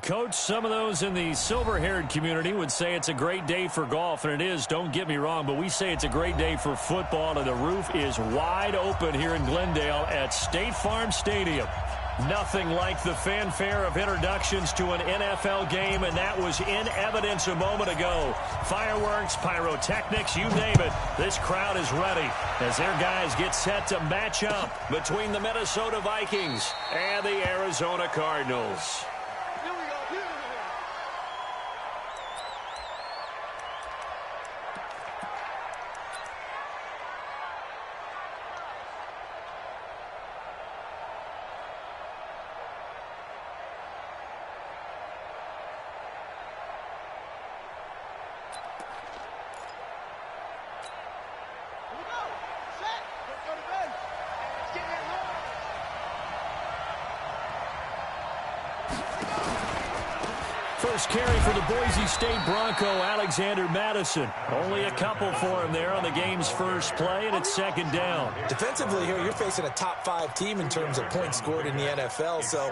Coach, some of those in the silver-haired community would say it's a great day for golf, and it is, don't get me wrong, but we say it's a great day for football, and the roof is wide open here in Glendale at State Farm Stadium. Nothing like the fanfare of introductions to an NFL game, and that was in evidence a moment ago. Fireworks, pyrotechnics, you name it. This crowd is ready as their guys get set to match up between the Minnesota Vikings and the Arizona Cardinals. First carry for the Boise State Bronco, Alexander Madison. Only a couple for him there on the game's first play, and it's second down. Defensively here, you're facing a top-5 team in terms of points scored in the NFL. So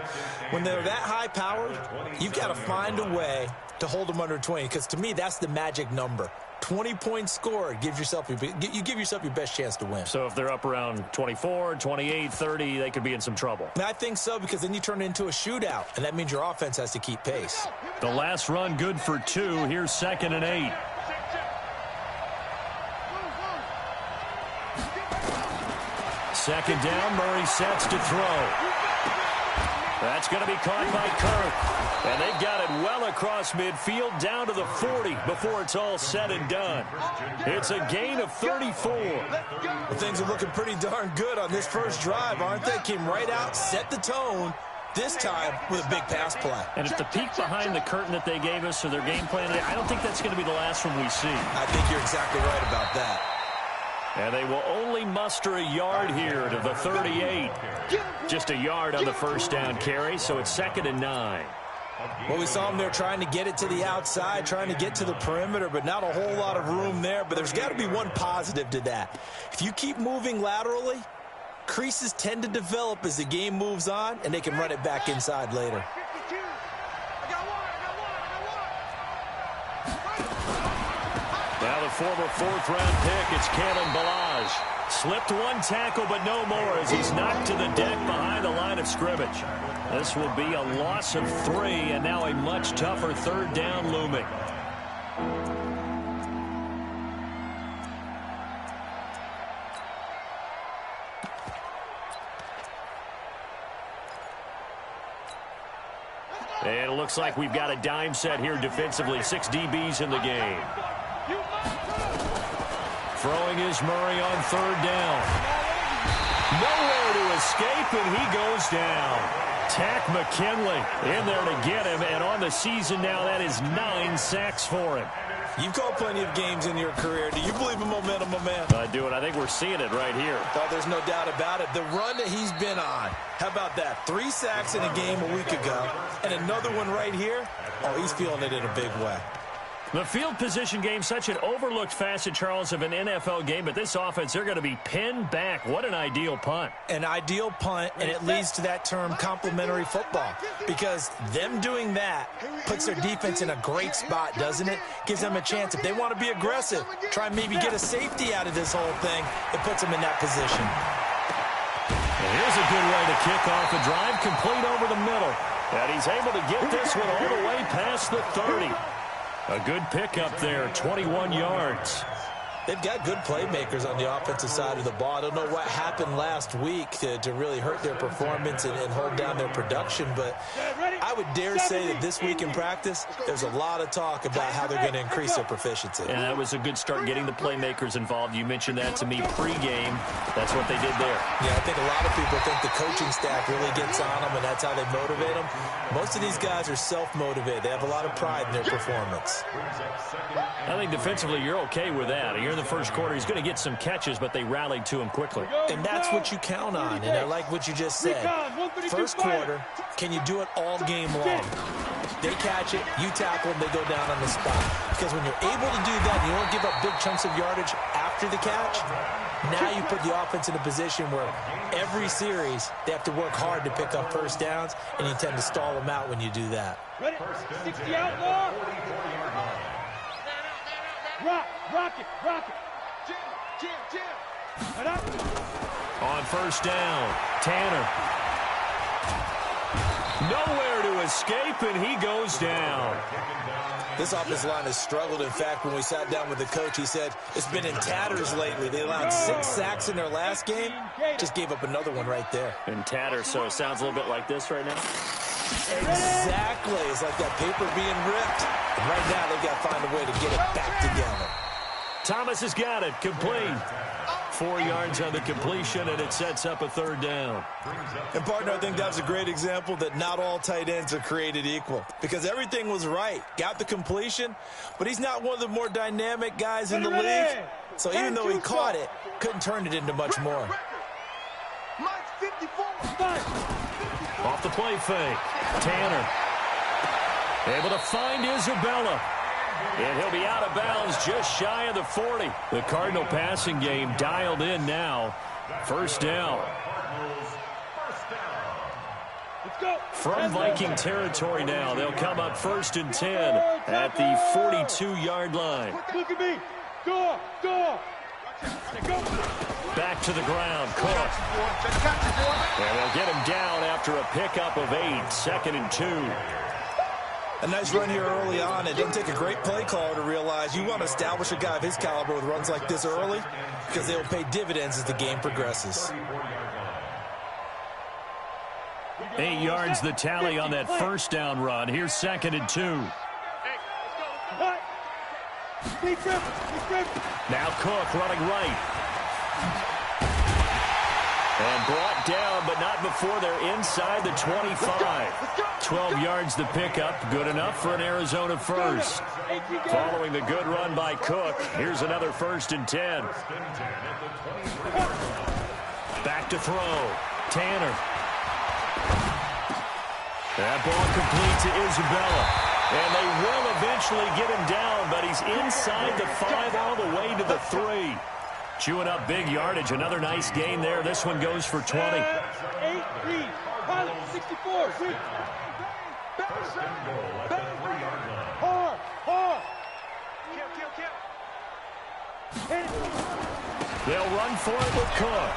when they're that high-powered, you've got to find a way to hold them under 20, because to me, that's the magic number. 20 points scored, you give yourself your best chance to win. So if they're up around 24, 28, 30, they could be in some trouble. And I think so, because then you turn it into a shootout, and that means your offense has to keep pace. The last run good for 2. Here's 2nd and 8. Second down, Murray sets to throw. That's going to be caught by Kirk. And they've got it well across midfield down to the 40 before it's all said and done. It's a gain of 34. Well, things are looking pretty darn good on this first drive, aren't they? Came right out, set the tone, this time with a big pass play. And if the peek behind the curtain that they gave us or their game plan, I don't think that's going to be the last one we see. I think you're exactly right about that. And they will only muster a yard here to the 38. Just a yard on the first down carry, so it's 2nd and 9. Well, we saw them there trying to get it to the outside, trying to get to the perimeter, but not a whole lot of room there. But there's got to be one positive to that. If you keep moving laterally, creases tend to develop as the game moves on, and they can run it back inside later. Now the former 4th-round pick, it's Kalen Ballage. Slipped one tackle, but no more as he's knocked to the deck behind the line of scrimmage. This will be a loss of 3, and now a much tougher 3rd down looming. And it looks like we've got a dime set here defensively. 6 DBs in the game. Throwing is Murray on 3rd down. Nowhere to escape, and he goes down. Tack McKinley in there to get him, and on the season now, that is 9 sacks for him. You've called plenty of games in your career. Do you believe in momentum, my man? I do, and I think we're seeing it right here. Oh, there's no doubt about it. The run that he's been on, how about that? 3 sacks in a game a week ago, and another one right here. Oh, he's feeling it in a big way. The field position game, such an overlooked facet, Charles, of an NFL game, but this offense, they're going to be pinned back. What an ideal punt. An ideal punt, and it leads to that term complementary football, because them doing that puts their defense in a great spot, doesn't it? Gives them a chance. If they want to be aggressive, try and maybe get a safety out of this whole thing, it puts them in that position. And here's a good way to kick off a drive, complete over the middle. And he's able to get this one all the way past the 30. A good pickup there, 21 yards. They've got good playmakers on the offensive side of the ball. I don't know what happened last week to really hurt their performance and hold down their production, but I would dare say that this week in practice, there's a lot of talk about how they're going to increase their proficiency. And that was a good start getting the playmakers involved. You mentioned that to me pregame. That's what they did there. Yeah, I think a lot of people think the coaching staff really gets on them, and that's how they motivate them. Most of these guys are self-motivated. They have a lot of pride in their performance. I think defensively you're okay with that. You're in the first quarter. He's going to get some catches, but they rallied to him quickly. And that's what you count on, and I like what you just said. First quarter, can you do it all game long? They catch it, you tackle them, they go down on the spot. Because when you're able to do that, you don't give up big chunks of yardage after after the catch, now you put the offense in a position where every series they have to work hard to pick up first downs, and you tend to stall them out when you do that. Ready? 60 out, more. Rock it. Jam. On first down, Tanner. Nowhere to escape, and he goes down. This offensive line has struggled. In fact, when we sat down with the coach, he said it's been in tatters lately. They allowed 6 sacks in their last game. Just gave up another one right there. In tatters, so it sounds a little bit like this right now. Exactly. It's like that paper being ripped. And right now, they've got to find a way to get it back together. Thomas has got it. Complete. 4 yards on the completion, and it sets up a third down. And, partner, I think that was a great example that not all tight ends are created equal, because everything was right. Got the completion, but he's not one of the more dynamic guys in the league. So even though he caught it, couldn't turn it into much more. Off the play fake. Tanner. Able to find Isabella. And he'll be out of bounds just shy of the 40. The Cardinal passing game dialed in now. First down. From Viking territory now. They'll come up 1st and 10 at the 42-yard line. Look at me. Door. Back to the ground. Cook. And they'll get him down after a pickup of 8. 2nd and 2. A nice run here early on. It doesn't take a great play caller to realize you want to establish a guy of his caliber with runs like this early, because they will pay dividends as the game progresses. 8 yards the tally on that first down run. Here's 2nd and 2. Now Cook running right. And brought down, but not before they're inside the 25. 12 yards the pickup. Good enough for an Arizona first. Following the good run by Cook, here's another 1st and 10. Back to throw. Tanner. That ball complete to Isabella. And they will eventually get him down, but he's inside the 5 all the way to the 3. Chewing up big yardage. Another nice gain there. This one goes for 20. 8-3. Pilot 64. Hard. They'll run for it with Cook.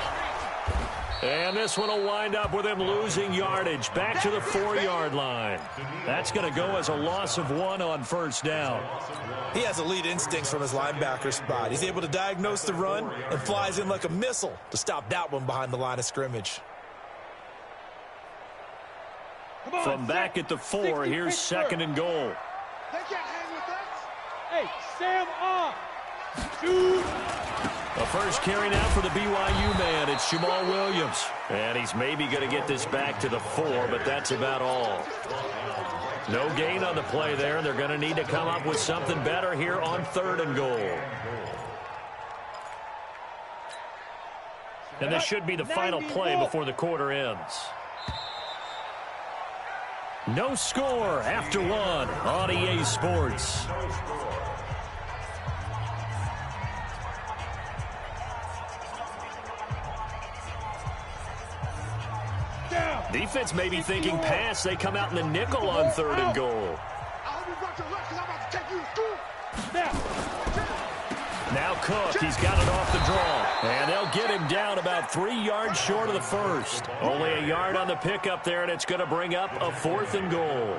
And this one will wind up with him losing yardage. Back to the 4-yard line. That's going to go as a loss of 1 on first down. He has elite instincts from his linebacker spot. He's able to diagnose the run and flies in like a missile to stop that one behind the line of scrimmage. From back at the 4, here's 2nd and goal. They can't hang with us. Hey, Sam off. Shoot. The first carry now for the BYU man. It's Jamal Williams. And he's maybe going to get this back to the 4, but that's about all. No gain on the play there. They're going to need to come up with something better here on 3rd and goal. And this should be the final play before the quarter ends. No score after 1 on EA Sports. Defense may be thinking pass. They come out in the nickel on 3rd and goal. Now Cook, he's got it off the draw. And they'll get him down about 3 yards short of the first. Only a yard on the pickup there, and it's going to bring up a 4th and goal.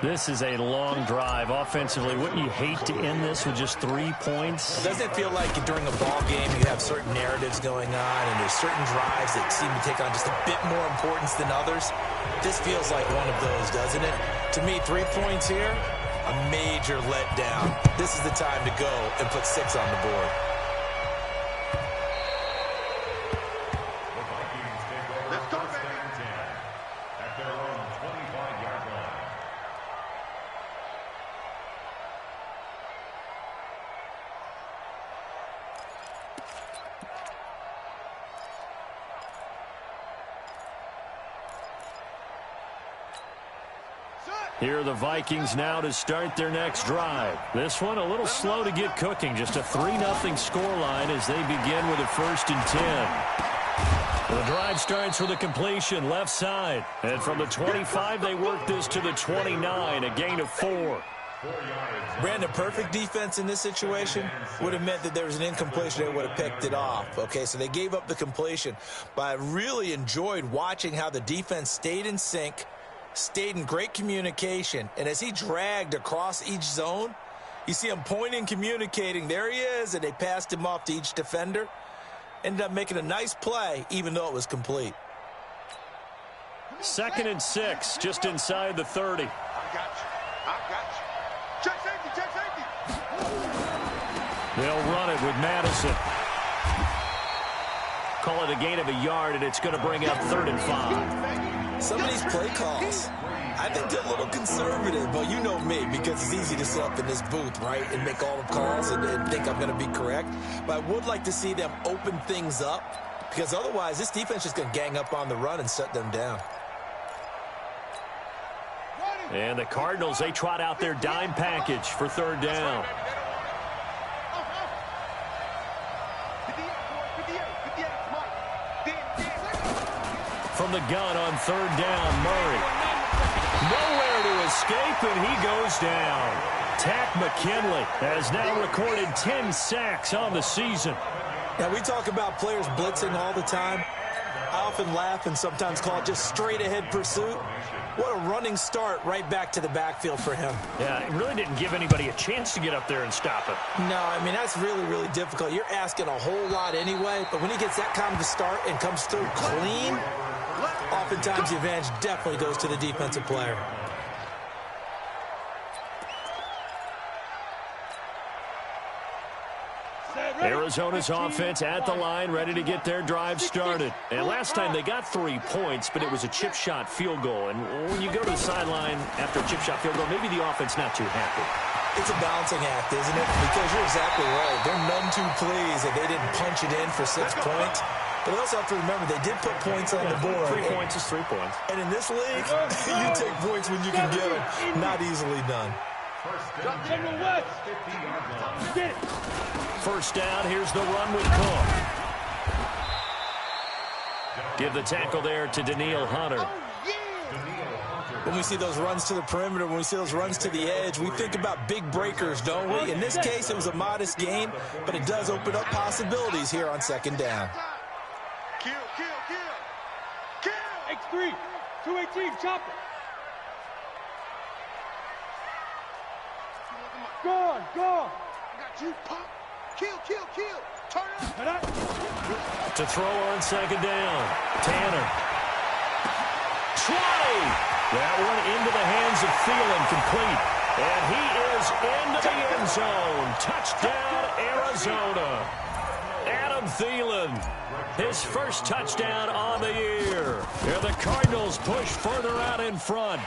This is a long drive offensively. Wouldn't you hate to end this with just 3 points? Doesn't it feel like during a ball game you have certain narratives going on and there's certain drives that seem to take on just a bit more importance than others? This feels like one of those, doesn't it? To me, 3 points here, a major letdown. This is the time to go and put 6 on the board. Here are the Vikings now to start their next drive. This one a little slow to get cooking. Just a 3-0 scoreline as they begin with a 1st and 10. The drive starts with a completion left side. And from the 25, they work this to the 29, a gain of 4. Brandon, perfect defense in this situation would have meant that there was an incompletion. They would have picked it off. Okay, so they gave up the completion. But I really enjoyed watching how the defense stayed in sync, stayed in great communication. And as he dragged across each zone, you see him pointing, communicating. There he is, and they passed him off to each defender. Ended up making a nice play, even though it was complete. 2nd and 6, just inside the 30. I got you. I got you. Check safety, check safety. They'll run it with Madison. Call it a gain of a yard, and it's going to bring up 3rd and 5. Some of these play calls, I think they're a little conservative, but you know me, because it's easy to sit up in this booth, right, and make all the calls and think I'm going to be correct. But I would like to see them open things up, because otherwise this defense is going to gang up on the run and shut them down. And the Cardinals, they trot out their dime package for 3rd down. From the gun on 3rd down, Murray. Nowhere to escape, and he goes down. Tack McKinley has now recorded 10 sacks on the season. Now, we talk about players blitzing all the time. I often laugh and sometimes call it just straight-ahead pursuit. What a running start right back to the backfield for him. Yeah, it really didn't give anybody a chance to get up there and stop it. No, I mean, that's really, really difficult. You're asking a whole lot anyway, but when he gets that kind of a start and comes through clean, oftentimes the advantage definitely goes to the defensive player. Arizona's offense at the line, ready to get their drive started. And last time they got 3 points, but it was a chip shot field goal. And when you go to the sideline after a chip shot field goal, maybe the offense not too happy. It's a balancing act, isn't it? Because you're exactly right. They're none too pleased that they didn't punch it in for 6 points. But we also have to remember they did put points on the board. 3 points is 3 points. And in this league, you take points when you can get them. Not easily done. First down, here's the run with Cook. Give the tackle there to Daniil Hunter. When we see those runs to the perimeter, when we see those runs to the edge, we think about big breakers, don't we? In this case, it was a modest gain, but it does open up possibilities here on 2nd down. Kill, kill, kill. Kill. X3, 218, chopper. Gone. I got you, pop. Kill. Turn up. To throw on 2nd down. Tanner. Try. That one into the hands of Thielen, complete. And he is into the end zone. Touchdown, Arizona. Adam Thielen, his first touchdown on the year. And the Cardinals push further out in front.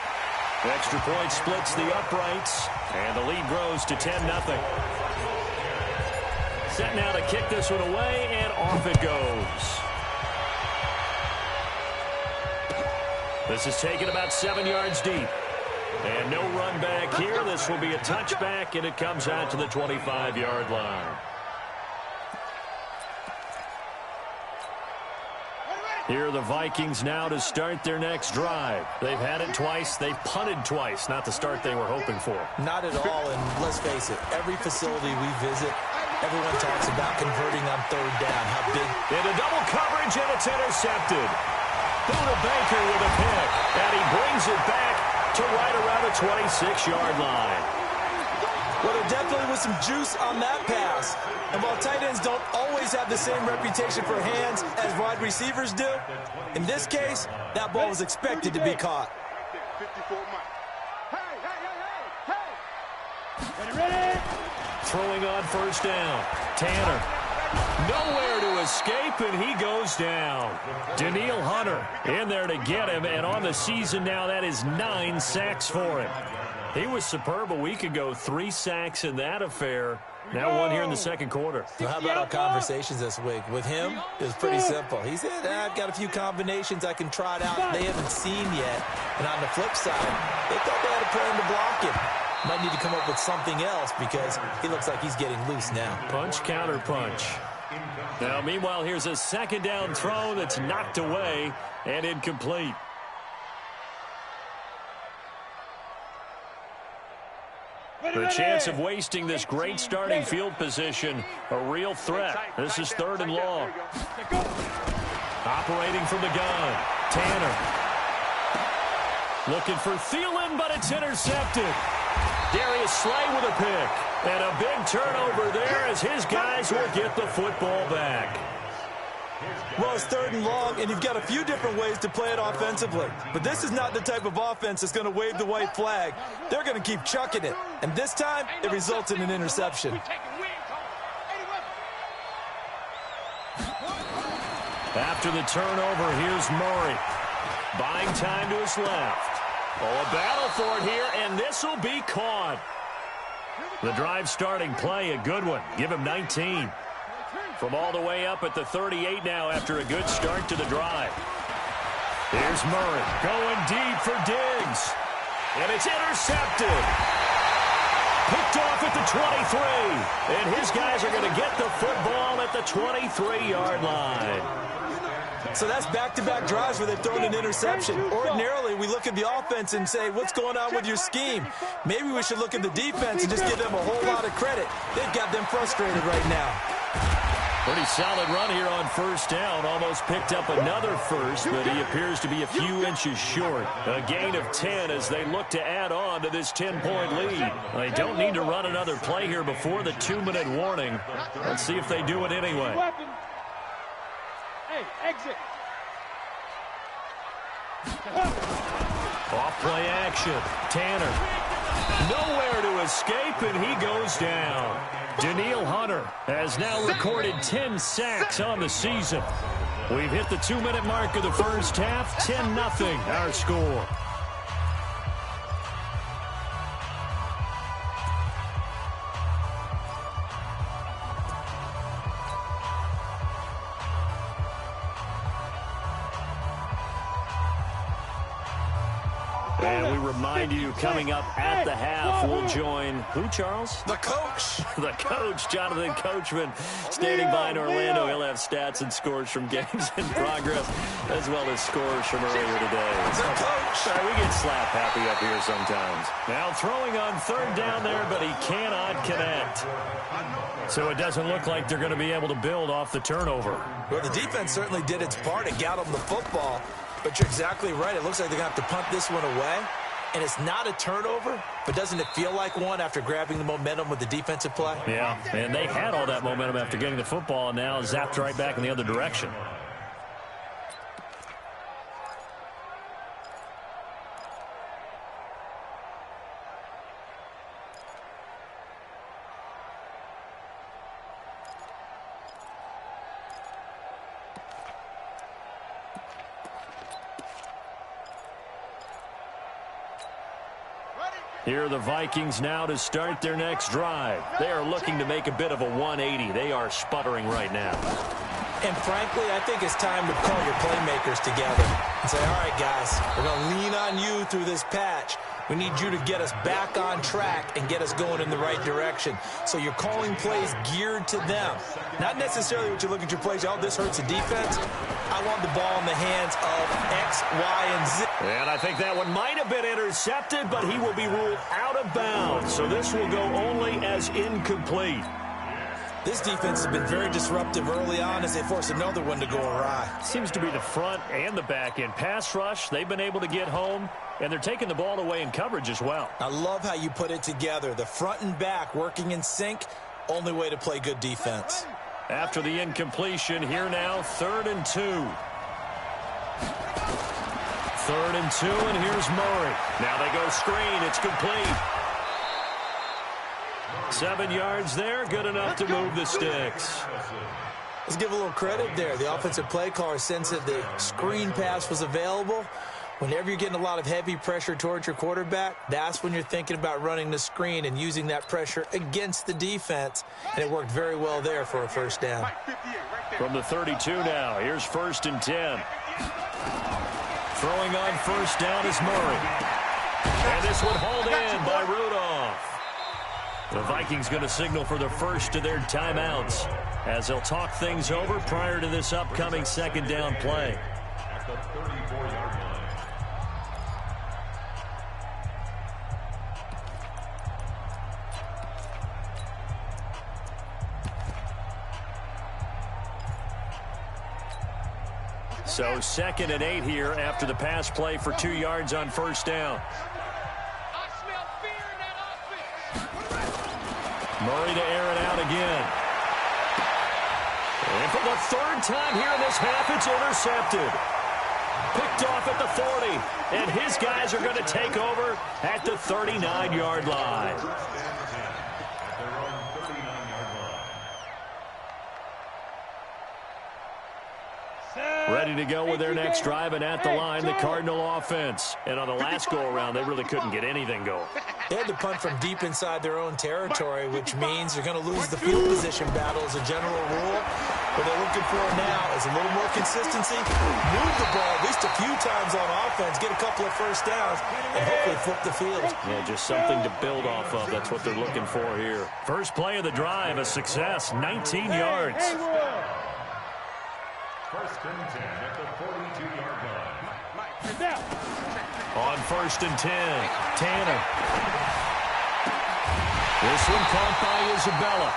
Extra point splits the uprights, and the lead grows to 10-0. Set now to kick this one away, and off it goes. This is taken about 7 yards deep. And no run back here. This will be a touchback, and it comes out to the 25-yard line. Here are the Vikings now to start their next drive. They've had it twice. They've punted twice. Not the start they were hoping for. Not at all, and let's face it, every facility we visit, everyone talks about converting on 3rd down. How big. Into double coverage, and it's intercepted. Buda Baker with a pick, and he brings it back to right around the 26-yard line. Well, there definitely was some juice on that pass. And while tight ends don't always have the same reputation for hands as wide receivers do, in this case, that ball was expected to be caught. Ready? Throwing on 1st down. Tanner. Nowhere to escape, and he goes down. Daniil Hunter in there to get him, and on the season now, that is 9 sacks for him. He was superb a week ago. 3 sacks in that affair. Now one here in the second quarter. Now, how about our conversations this week? With him, it was pretty simple. He said, I've got a few combinations I can try it out they haven't seen yet. And on the flip side, they thought they had a plan to block him. Might need to come up with something else because he looks like he's getting loose now. Punch, counter punch. Now, meanwhile, here's a second down throw that's knocked away and incomplete. The chance of wasting this great starting field position, a real threat. This is 3rd and long. Operating from the gun, Tanner. Looking for Thielen, but it's intercepted. Darius Slay with a pick. And a big turnover there as his guys will get the football back. Well, it's 3rd and long, and you've got a few different ways to play it offensively. But this is not the type of offense that's going to wave the white flag. They're going to keep chucking it. And this time, it results in an interception. After the turnover, here's Murray. Buying time to his left. Oh, a battle for it here, and this will be caught. The drive starting play, a good one. Give him 19. From all the way up at the 38 now after a good start to the drive. Here's Murray going deep for Diggs. And it's intercepted. Picked off at the 23. And his guys are going to get the football at the 23-yard line. So that's back-to-back drives where they've thrown an interception. Ordinarily, we look at the offense and say, what's going on with your scheme? Maybe we should look at the defense and just give them a whole lot of credit. They've got them frustrated right now. Pretty solid run here on 1st down. Almost picked up another first, but he appears to be a few inches short. A gain of 10 as they look to add on to this 10-point lead. They don't need to run another play here before the 2-minute warning. Let's see if they do it anyway. Hey, exit. Off play action. Tanner. Nowhere to escape, and he goes down. Daniil Hunter has now recorded 10 sacks on the season. We've hit the 2-minute mark of the first half. 10-0 our score. And we remind you, coming up at the half, we'll join who, Charles? The coach. The coach, Jonathan Coachman, standing by in Orlando. He'll have stats and scores from games in progress, as well as scores from earlier today. The coach. We get slap happy up here sometimes. Now throwing on 3rd down there, but he cannot connect. So it doesn't look like they're going to be able to build off the turnover. Well, the defense certainly did its part. It got them the football. But you're exactly right. It looks like they're going to have to punt this one away. And it's not a turnover, but doesn't it feel like one after grabbing the momentum with the defensive play? Yeah, and they had all that momentum after getting the football, and now zapped right back in the other direction. Here are the Vikings now to start their next drive. They are looking to make a bit of a 180. They are sputtering right now. And frankly, I think it's time to call your playmakers together and say, all right, guys, we're going to lean on you through this patch. We need you to get us back on track and get us going in the right direction. So you're calling plays geared to them. Not necessarily what you look at your plays, oh, this hurts the defense. I want the ball in the hands of X, Y, and Z. And I think that one might have been intercepted, but he will be ruled out of bounds. So this will go only as incomplete. This defense has been very disruptive early on as they force another one to go awry. Seems to be the front and the back end. Pass rush, they've been able to get home, and they're taking the ball away in coverage as well. I love how you put it together. The front and back working in sync, only way to play good defense. After the incompletion, here now, 3rd and 2. 3rd and 2, and here's Murray. Now they go screen. It's complete. 7 yards there, good enough to move the sticks. Let's give a little credit there. The offensive play caller sensed that the screen pass was available. Whenever you're getting a lot of heavy pressure towards your quarterback, that's when you're thinking about running the screen and using that pressure against the defense. And it worked very well there for a first down. From the 32 now, here's 1st and 10. Throwing on first down is Murray. And this one hauled in by Rudolph. The Vikings going to signal for the first of their timeouts as they'll talk things over prior to this upcoming second down play. At the 34-yard line. So 2nd and 8 here after the pass play for 2 yards on first down. Murray to air it out again. And for the 3rd time here in this half, it's intercepted. Picked off at the 40. And his guys are going to take over at the 39-yard line. Ready to go with their next drive, and at the line, the Cardinal offense. And on the last go-around, they really couldn't get anything going. They had to punt from deep inside their own territory, which means they're going to lose the field position battle as a general rule. What they're looking for now is a little more consistency, move the ball at least a few times on offense, get a couple of first downs, and hopefully flip the field. Yeah, just something to build off of. That's what they're looking for here. First play of the drive, a success, 19 yards. 1st and 10 at the 42-yard line. On 1st and 10, Tanner. This one caught by Isabella.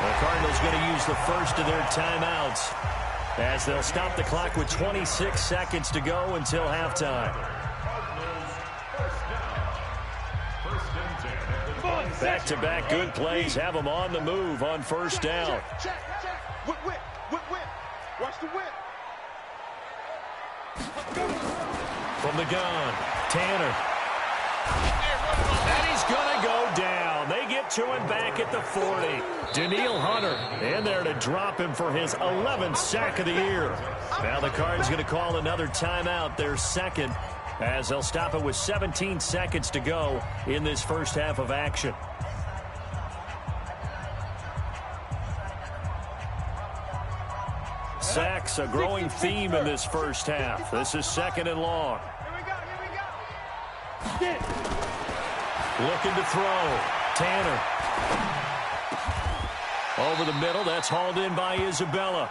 The Cardinals going to use the first of their timeouts as they'll stop the clock with 26 seconds to go until halftime. Back-to-back good plays have them on the move on first down. Whip. Watch the whip. From the gun, Tanner. And he's going to go down. They get to him back at the 40. Daniil Hunter in there to drop him for his 11th sack of the year. Now the Cards going to call another timeout, their second, as they'll stop it with 17 seconds to go in this first half of action. Sacks, a growing theme in this first half. This is 2nd and long. Looking to throw. Tanner. Over the middle. That's hauled in by Isabella.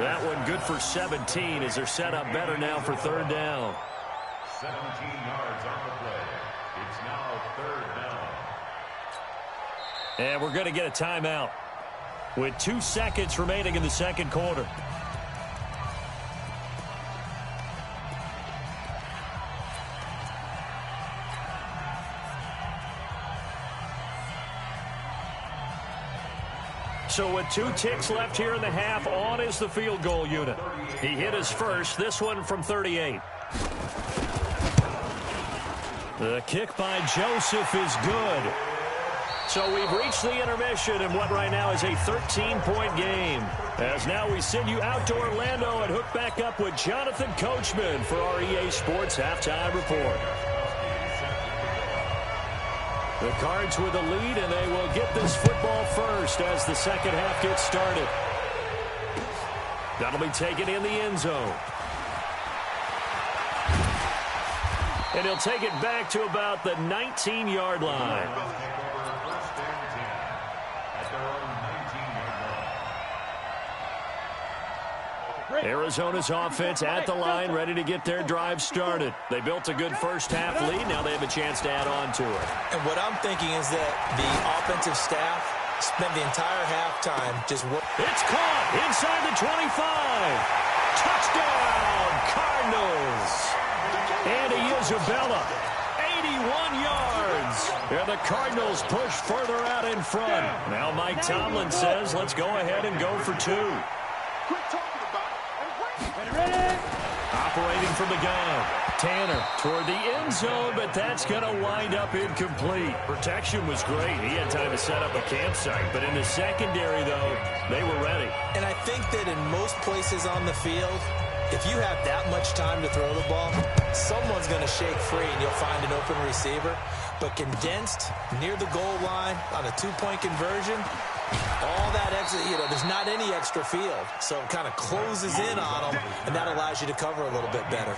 That one good for 17 as they're set up better now for 3rd down. 17 yards on the play. It's now 3rd down. And we're going to get a timeout with 2 seconds remaining in the second quarter. So with 2 ticks left here in the half, on is the field goal unit. He hit his first, this one from 38. The kick by Joseph is good. So we've reached the intermission in what right now is a 13-point game. As now we send you out to Orlando and hook back up with Jonathan Coachman for our EA Sports Halftime Report. The Cards with the lead, and they will get this football first as the second half gets started. That'll be taken in the end zone. And he'll take it back to about the 19-yard line. Arizona's offense at the line, ready to get their drive started. They built a good first half lead. Now they have a chance to add on to it. And what I'm thinking is that the offensive staff spent the entire halftime just working. It's caught inside the 25. Touchdown, Cardinals. Andy Isabella, 81 yards. And the Cardinals push further out in front. Now Mike Tomlin says, let's go ahead and go for 2. Quit talking about it. Operating from the gun, Tanner toward the end zone, but that's going to wind up incomplete. Protection was great. He had time to set up a campsite, but in the secondary, though, they were ready. And I think that in most places on the field, if you have that much time to throw the ball, someone one's going to shake free and you'll find an open receiver. But condensed near the goal line on a 2-point conversion, all that extra, there's not any extra field. So it kind of closes in on them, and that allows you to cover a little bit better.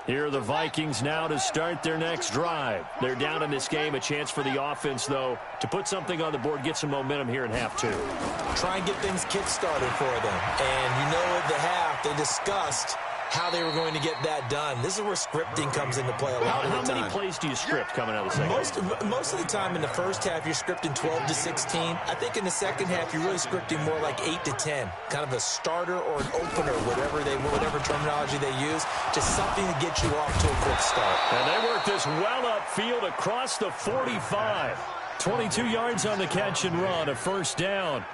Here are the Vikings now to start their next drive. They're down in this game. A chance for the offense, though, to put something on the board, get some momentum here in half two. Try and get things kick-started for them. And at the half, they discussed how they were going to get that done. This is where scripting comes into play a lot of the time. How many plays do you script coming out of the second? Most of the time in the first half, you're scripting 12 to 16. I think in the second half, you're really scripting more like 8 to 10. Kind of a starter or an opener, whatever terminology they use. Just something to get you off to a quick start. And they work this well upfield across the 45. 22 yards on the catch and run, a first down.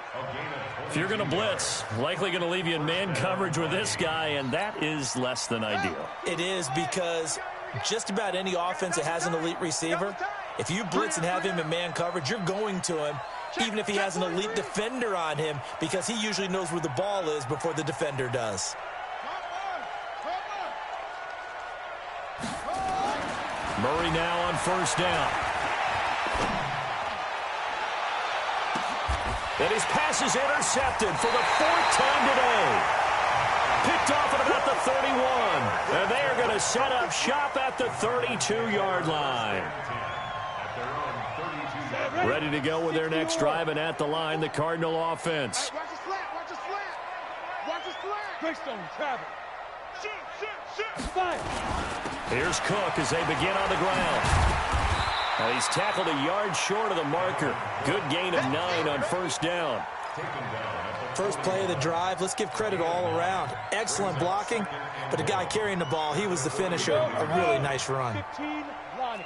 If you're going to blitz, likely going to leave you in man coverage with this guy, and that is less than ideal. It is, because just about any offense that has an elite receiver, if you blitz and have him in man coverage, you're going to him, even if he has an elite defender on him, because he usually knows where the ball is before the defender does. Murray now on first down. And his pass is intercepted for the 4th time today. Picked off at about the 31. And they are going to set up shop at the 32-yard line. Ready to go with their next drive, and at the line, the Cardinal offense. Watch the slant, watch the slant. Watch the slant. Greystone, travel. Shoot. Fire. Here's Cook as they begin on the ground. He's tackled a yard short of the marker. Good gain of 9 on first down. First play of the drive. Let's give credit all around. Excellent blocking, but the guy carrying the ball, he was the finisher. A really nice run. 15 line.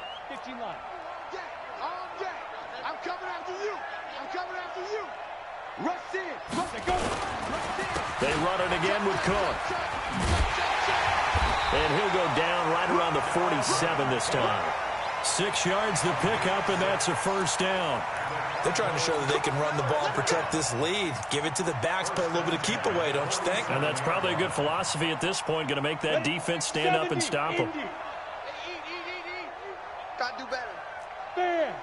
I'm coming after you. Rush in. Rush it. Go. Rush in. They run it again with Cook. And he'll go down right around the 47 this time. 6 yards to pick up, and that's a first down. They're trying to show that they can run the ball and protect this lead. Give it to the backs, play a little bit of keep away, don't you think? And that's probably a good philosophy at this point, going to make that defense stand up and stop them. Got to do better. Fair.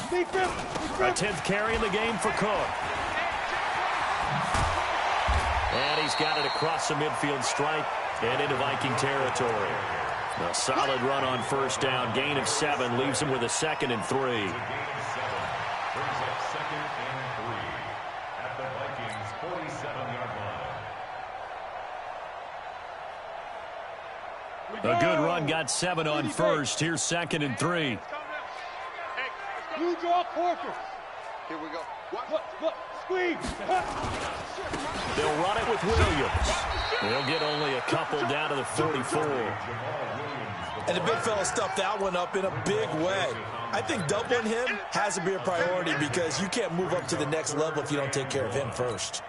A 10th carry in the game for Cook. And he's got it across the midfield stripe and into Viking territory. A solid run on first down. Gain of 7 leaves him with a 2nd and 3. Brings up 2nd and 3 at the Vikings' 47-yard line. A good run, got 7 on first. Here's 2nd and 3. You draw quarters. Here we go. Look. Squeeze. They'll run it with Williams. They'll get only a couple down to the 44. And the big fella stuffed that one up in a big way. I think doubling him has to be a priority, because you can't move up to the next level if you don't take care of him first.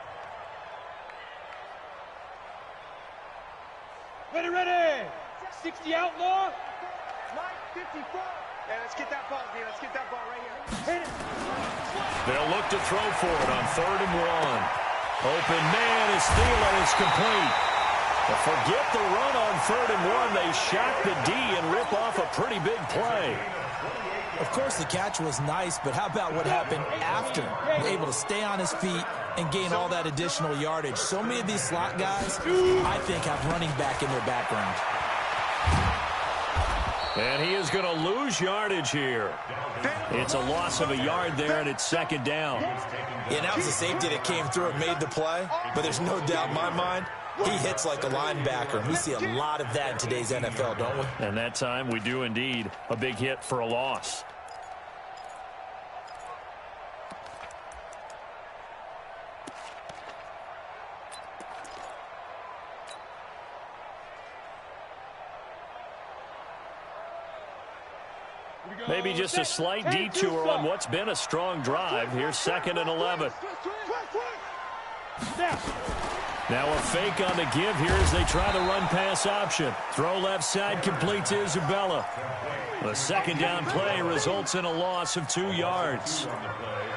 Ready. 60 outlaw. Line 54. Yeah, let's get that ball, man. Let's get that ball right here. Hit it. They'll look to throw for it on 3rd and 1. Open man as Thielen is complete. But forget the run on 3rd and 1. They shock the D and rip off a pretty big play. Of course, the catch was nice, but how about what happened after? Able to stay on his feet and gain all that additional yardage. So many of these slot guys, I think, have running back in their background. And he is going to lose yardage here. It's a loss of a yard there, and it's 2nd down. Yeah, that was the safety that came through and made the play, but there's no doubt in my mind, he hits like a linebacker. And we see a lot of that in today's NFL, don't we? And that time we do indeed. A big hit for a loss. Maybe just a slight detour on what's been a strong drive. Here's 2nd and 11. Now a fake on the give here as they try the run-pass option. Throw left side, complete to Isabella. The second down play results in a loss of 2 yards.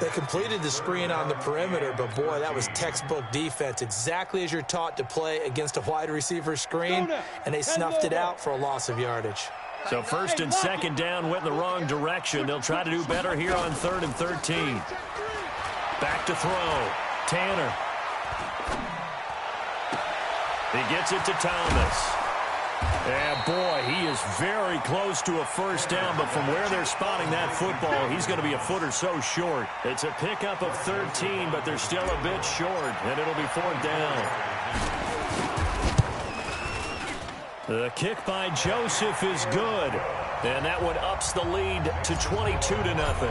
They completed the screen on the perimeter, but boy, that was textbook defense. Exactly as you're taught to play against a wide receiver screen, and they snuffed it out for a loss of yardage. So first and second down went in the wrong direction. They'll try to do better here on 3rd and 13. Back to throw. Tanner. He gets it to Thomas. And boy, he is very close to a first down, but from where they're spotting that football, he's going to be a foot or so short. It's a pickup of 13, but they're still a bit short, and it'll be 4th down. The kick by Joseph is good, and that one ups the lead to 22-0.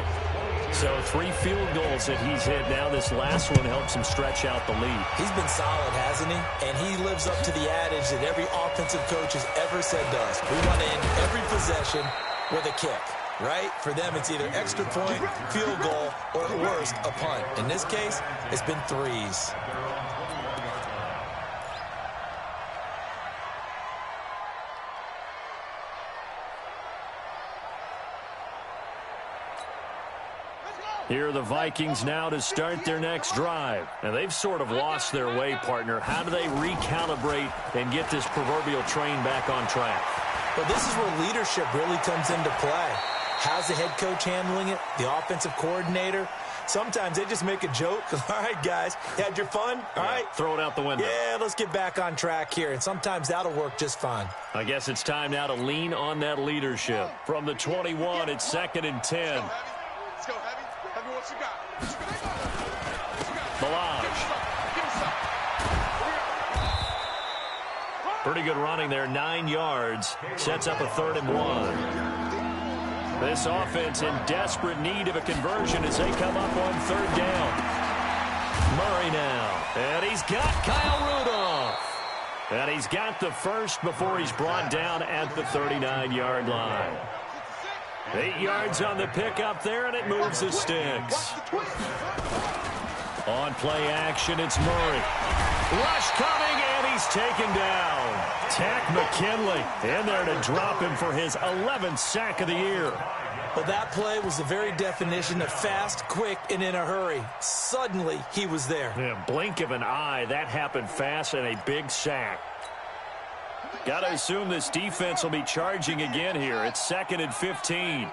So 3 field goals that he's hit now. This last one helps him stretch out the lead. He's been solid, hasn't he? And he lives up to the adage that every offensive coach has ever said to us. We want to end every possession with a kick, right? For them, it's either extra point, field goal, or at worst, a punt. In this case, it's been 3s. Here are the Vikings now to start their next drive. And they've sort of lost their way, partner. How do they recalibrate and get this proverbial train back on track? Well, this is where leadership really comes into play. How's the head coach handling it? The offensive coordinator? Sometimes they just make a joke. All right, guys, you had your fun? All right. Throw it out the window. Yeah, let's get back on track here. And sometimes that'll work just fine. I guess it's time now to lean on that leadership. From the 21, it's 2nd and 10. Let's go, Heavy. Heavy, what you got? Balaj. Pretty good running there, 9 yards. Sets up a 3rd and 1. This offense in desperate need of a conversion as they come up on 3rd down. Murray now. And he's got Kyle Rudolph. And he's got the first before he's brought down at the 39-yard line. 8 yards on the pickup there, and it moves the sticks. On play action, it's Murray. Rush coming, and he's taken down. Tack McKinley in there to drop him for his 11th sack of the year. Well, that play was the very definition of fast, quick, and in a hurry. Suddenly, he was there. Yeah, blink of an eye, that happened fast, and a big sack. Got to assume this defense will be charging again here. It's 2nd and 15.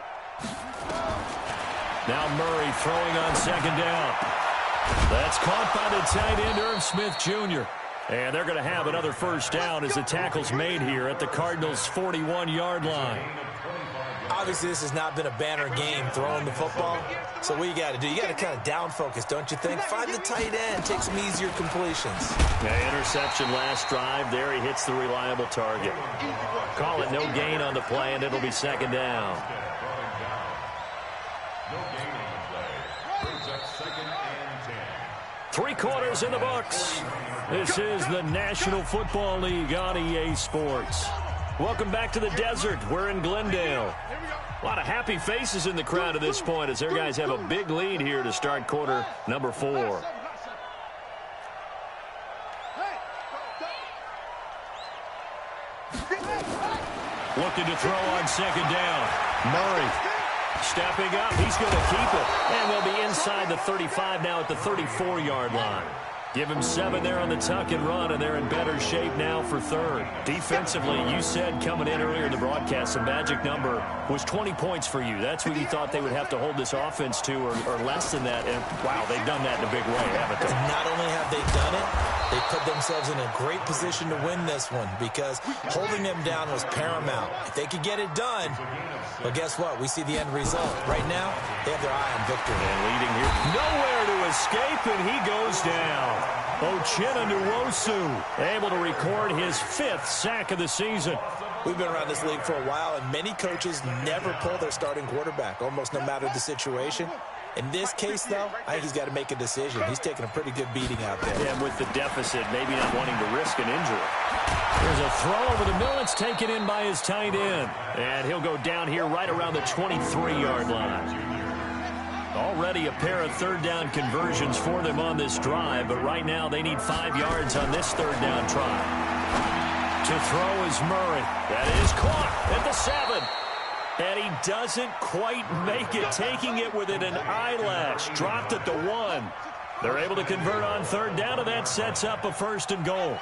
Now Murray throwing on 2nd down. That's caught by the tight end, Irv Smith Jr. And they're going to have another first down as the tackle's made here at the Cardinals' 41-yard line. Obviously, this has not been a banner game throwing the football. So what you got to do, you got to kind of down focus, don't you think? Find the tight end, take some easier completions. Yeah, interception last drive. There he hits the reliable target. Call it no gain on the play, and it'll be 2nd down. No gain on the play. Brings up 2nd and 10. 3 quarters in the books. This is the National Football League on EA Sports. Welcome back to the desert. We're in Glendale. A lot of happy faces in the crowd at this point as their guys have a big lead here to start quarter number 4. Looking to throw on 2nd down. Murray stepping up. He's going to keep it. And they'll be inside the 35 now at the 34-yard line. Give him 7 there on the tuck and run, and they're in better shape now for 3rd. Defensively, you said coming in earlier in the broadcast, the magic number was 20 points for you. That's what you thought they would have to hold this offense to or less than that. And, wow, they've done that in a big way, haven't they? Not only have they done it, they put themselves in a great position to win this one because holding them down was paramount. If they could get it done, well, guess what? We see the end result. Right now, they have their eye on victory. And leading here, nowhere to escape, and he goes down. Uchenna Nwosu able to record his 5th sack of the season. We've been around this league for a while, and many coaches never pull their starting quarterback, almost no matter the situation. In this case, though, I think he's got to make a decision. He's taking a pretty good beating out there. And with the deficit, maybe not wanting to risk an injury. There's a throw over the middle. It's taken in by his tight end. And he'll go down here right around the 23-yard line. Already a pair of third down conversions for them on this drive, but right now they need 5 yards on this third down try. To throw is Murray. That is caught at the 7. And he doesn't quite make it, taking it within an eyelash. Dropped at the 1. They're able to convert on third down, and that sets up a 1st and goal.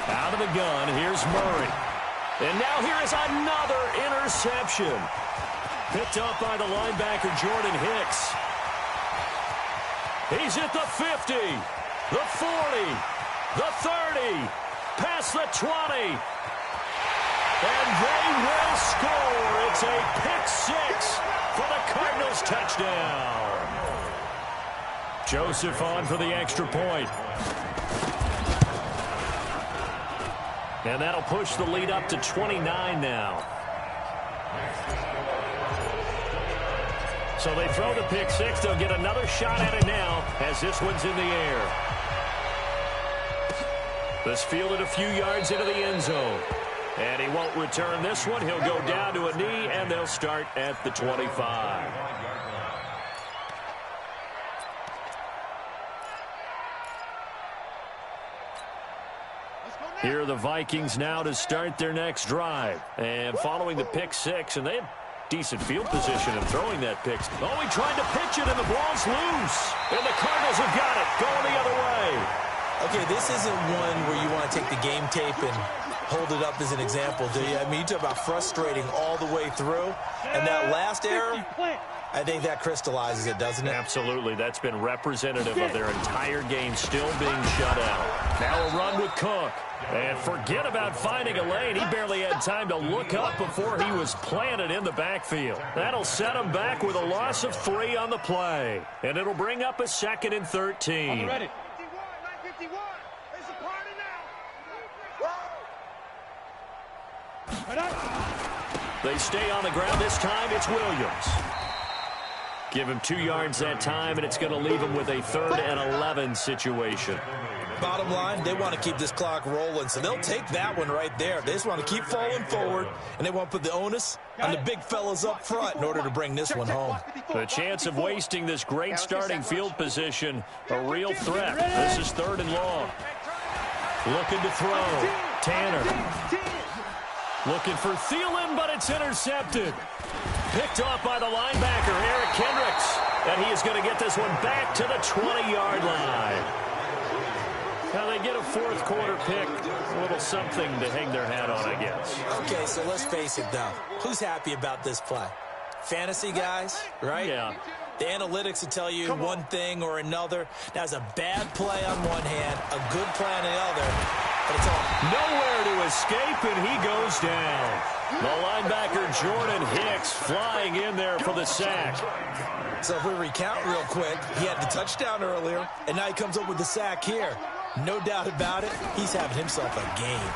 Out of the gun, here's Murray. And now here is another interception. Picked up by the linebacker, Jordan Hicks. He's at the 50, the 40, the 30, past the 20. And they will score. It's a pick-6 for the Cardinals touchdown. Joseph on for the extra point. And that'll push the lead up to 29 now. So they throw the pick-6. They'll get another shot at it now as this one's in the air. This fielded a few yards into the end zone. And he won't return this one. He'll go down to a knee, and they'll start at the 25. Here are the Vikings now to start their next drive. And following the pick-6, and they had decent field position in throwing that pick. Oh, he tried to pitch it, and the ball's loose. And the Cardinals have got it, going the other way. Okay, this isn't one where you want to take the game tape and hold it up as an example, do you? I mean, you talk about frustrating all the way through. And that last error, I think that crystallizes it, doesn't it? Absolutely. That's been representative of their entire game still being shut out. Now a run with Cook. And forget about finding a lane. He barely had time to look up before he was planted in the backfield. That'll set him back with a loss of 3 on the play. And it'll bring up a 2nd and 13. Ready. They stay on the ground. This time it's Williams. Give him 2 yards that time, and it's going to leave him with a 3rd and 11 situation. Bottom line, they want to keep this clock rolling, so they'll take that one right there. They just want to keep falling forward, and they want to put the onus on the big fellas up front in order to bring this one home. The chance of wasting this great starting field position, a real threat. This is 3rd and long. Looking to throw. Tanner. Looking for Thielen, but it's intercepted. Picked off by the linebacker, Eric Kendricks. And he is going to get this one back to the 20-yard line. Now they get a 4th quarter pick. A little something to hang their hat on, I guess. Okay, so let's face it, though. Who's happy about this play? Fantasy guys, right? Yeah. The analytics will tell you one thing or another. That's a bad play on one hand, a good play on the other, but it's all. Nowhere to escape, and he goes down. The linebacker, Jordan Hicks, flying in there for the sack. So if we recount real quick, he had the touchdown earlier, and now he comes up with the sack here. No doubt about it, he's having himself a game.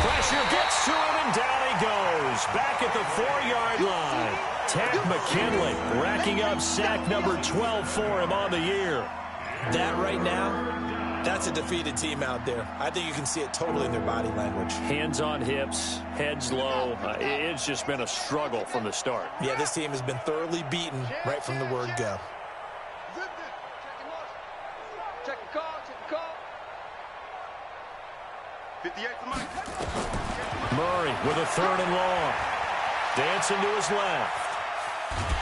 Pressure gets to him, and down he goes. Back at the 4-yard line. Ted McKinley racking up sack number 12 for him on the year. That right now, that's a defeated team out there. I think you can see it totally in their body language. Hands on hips, heads low. It's just been a struggle from the start. Yeah, this team has been thoroughly beaten right from the word go. Check the call, check the call. 58 for Mike. Murray with a 3rd and long. Dancing to his left.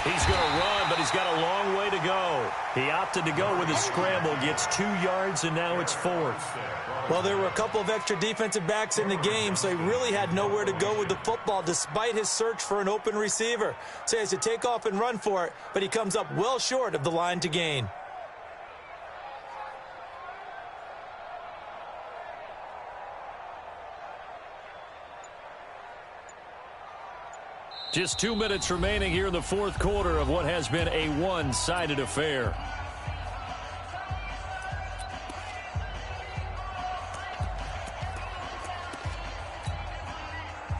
He's going to run, but he's got a long way to go. He opted to go with a scramble, gets 2 yards, and now it's 4th. Well, there were a couple of extra defensive backs in the game, so he really had nowhere to go with the football despite his search for an open receiver. So he has to take off and run for it, but he comes up well short of the line to gain. Just 2 minutes remaining here in the 4th quarter of what has been a one-sided affair.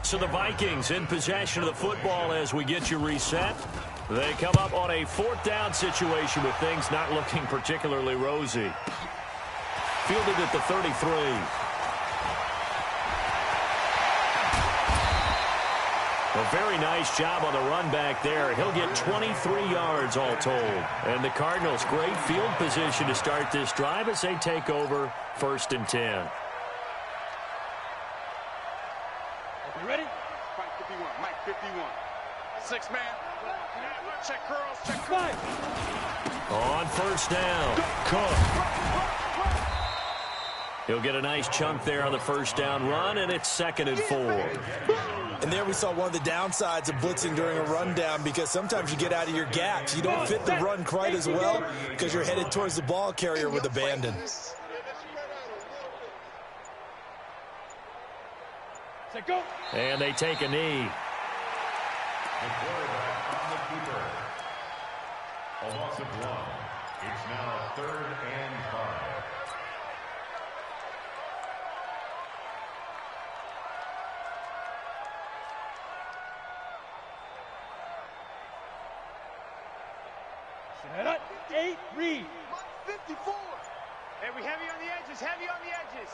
So the Vikings in possession of the football as we get you reset. They come up on a 4th down situation with things not looking particularly rosy. Fielded at the 33. A very nice job on the run back there. He'll get 23 yards all told. And the Cardinals, great field position to start this drive as they take over 1st and 10. You ready? Mike 51, Mike 51. 6-man. Check curls, check curls. On 1st down, Cook. He'll get a nice chunk there on the 1st down run, and it's 2nd and 4. And there we saw one of the downsides of blitzing during a rundown, because sometimes you get out of your gaps. You don't fit the run quite as well because you're headed towards the ball carrier with abandon. And they take a knee. The quarterback on the keeper. A loss of 1. It's now 3rd and 5. Set up, 8, read. 54. Hey, we heavy on the edges, heavy on the edges.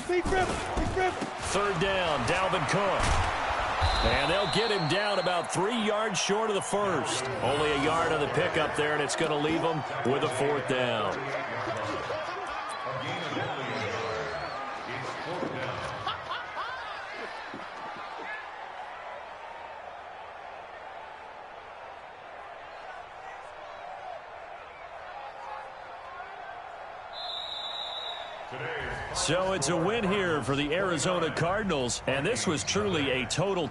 Big rip, big rip. 3rd down, Dalvin Cook. And they'll get him down about 3 yards short of the 1st. Only a yard on the pickup there, and it's going to leave him with a 4th down. So it's a win here for the Arizona Cardinals, and this was truly a total